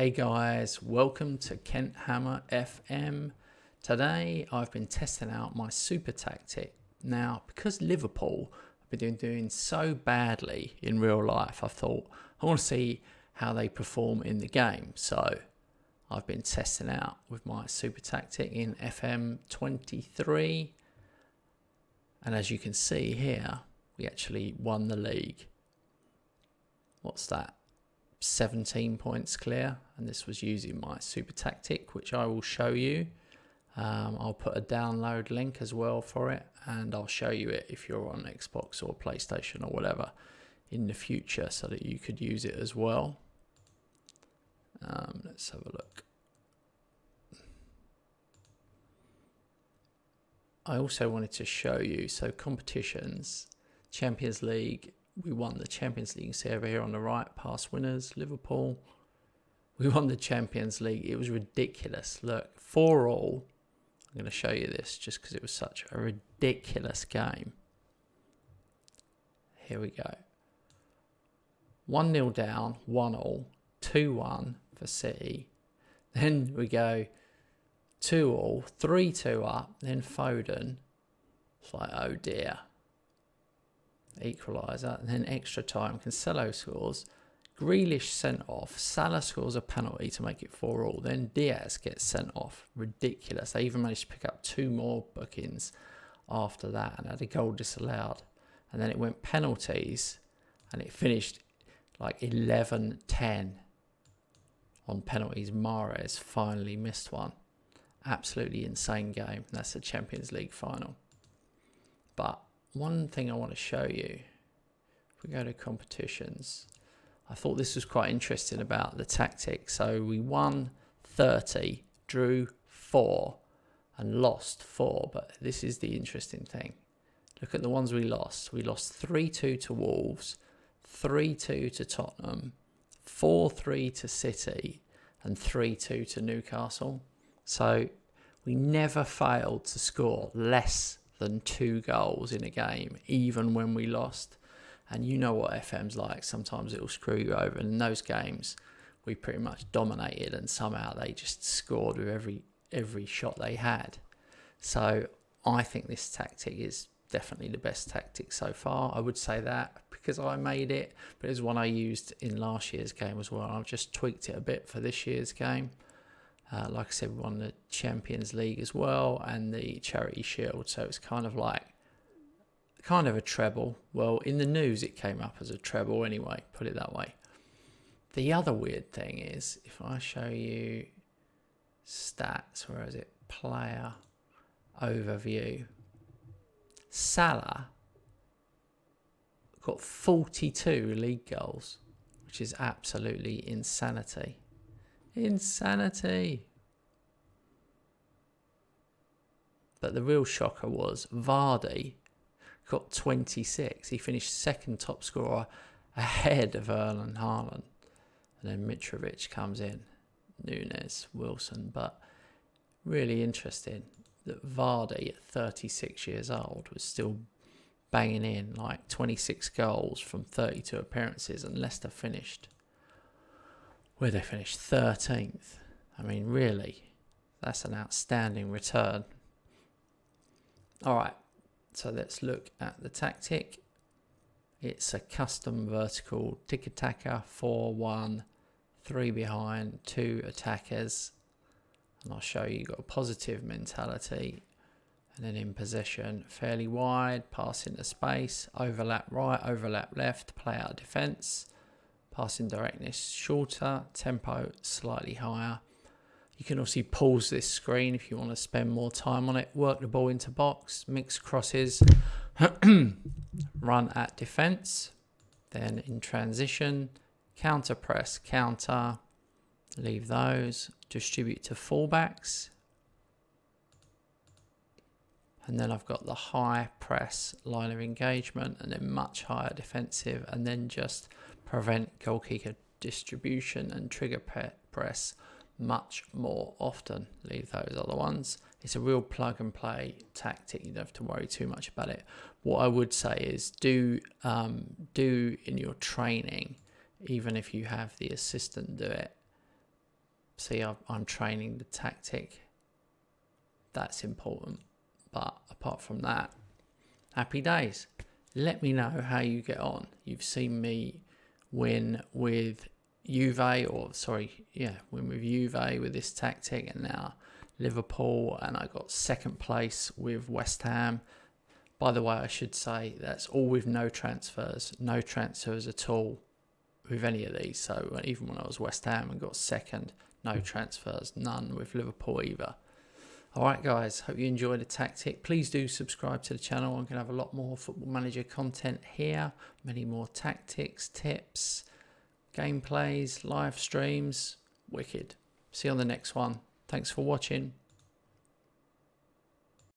Hey guys, welcome to Kent Hammer FM. Today I've been testing out my super tactic. Now, because Liverpool have been doing so badly in real life, I thought I want to see how they perform in the game. So I've been testing out with my super tactic in FM23. And as you can see here, we actually won the league. What's that? 17 points clear, and this was using my super tactic, which I will show you. I'll put a download link as well for it, and I'll show you it if you're on Xbox or PlayStation or whatever in the future, so that you could use it as well. Let's have a look. I also wanted to show you, so competitions, Champions League. We won the Champions League. You can see over here on the right, past winners, Liverpool. We won the Champions League. It was ridiculous. Look, 4-4. I'm going to show you this just because it was such a ridiculous game. Here we go. 1-0 down, 1-1, 2-1 for City. Then we go 2-2, 3-2 up, then Foden. It's like, oh dear. Equaliser, and then extra time. Cancelo scores, Grealish sent off, Salah scores a penalty to make it 4-4, then Diaz gets sent off. Ridiculous. They even managed to pick up 2 more bookings after that and had a goal disallowed, and then it went penalties and it finished like 11-10 on penalties. Mahrez finally missed one. Absolutely insane game. That's the Champions League final. But one thing I want to show you, if we go to competitions, I thought this was quite interesting about the tactic. So we won 30, drew 4 and lost 4. But this is the interesting thing. Look at the ones we lost. We lost 3-2 to Wolves, 3-2 to Tottenham, 4-3 to City and 3-2 to Newcastle. So we never failed to score less than 2 goals in a game, even when we lost. And you know what FM's like. Sometimes it'll screw you over. And in those games, we pretty much dominated, and somehow they just scored with every shot they had. So I think this tactic is definitely the best tactic so far. I would say that because I made it, but it's one I used in last year's game as well. I've just tweaked it a bit for this year's game. Like I said, we won the Champions League as well and the Charity Shield. So it's kind of a treble. Well, in the news, it came up as a treble anyway, put it that way. The other weird thing is, if I show you stats, where is it? Player overview. Salah got 42 league goals, which is absolutely insanity. Insanity. But the real shocker was Vardy got 26. He finished second top scorer ahead of Erling Haaland. And then Mitrovic comes in, Nunes, Wilson. But really interesting that Vardy at 36 years old was still banging in like 26 goals from 32 appearances, and Leicester finished where they finished 13th. I mean, really, that's an outstanding return. All right, so let's look at the tactic. It's a custom vertical tiki-taka, 4-1, 3 behind, 2 attackers. And I'll show you, you've got a positive mentality. And then in possession, fairly wide, pass into space, overlap right, overlap left, play out defence. Passing directness shorter, tempo slightly higher. You can obviously pause this screen if you want to spend more time on it. Work the ball into box, mix crosses, run at defence. Then in transition, counter press, counter, leave those. Distribute to fullbacks. And then I've got the high press line of engagement, and then much higher defensive, and then just prevent goalkeeper distribution and trigger press much more often. Leave those other ones. It's a real plug and play tactic. You don't have to worry too much about it. What I would say is do in your training, even if you have the assistant do it, See, I'm training the tactic. That's important. But apart from that, happy days. Let me know how you get on. You've seen me win with win with Juve with this tactic, and now Liverpool, and I got second place with West Ham. By the way, I should say that's all with no transfers at all with any of these. So even when I was West Ham and got second, no transfers, none with Liverpool either. All right, guys, hope you enjoyed the tactic. Please do subscribe to the channel. I'm going to have a lot more Football Manager content here, many more tactics, tips, gameplays, live streams. Wicked. See you on the next one. Thanks for watching.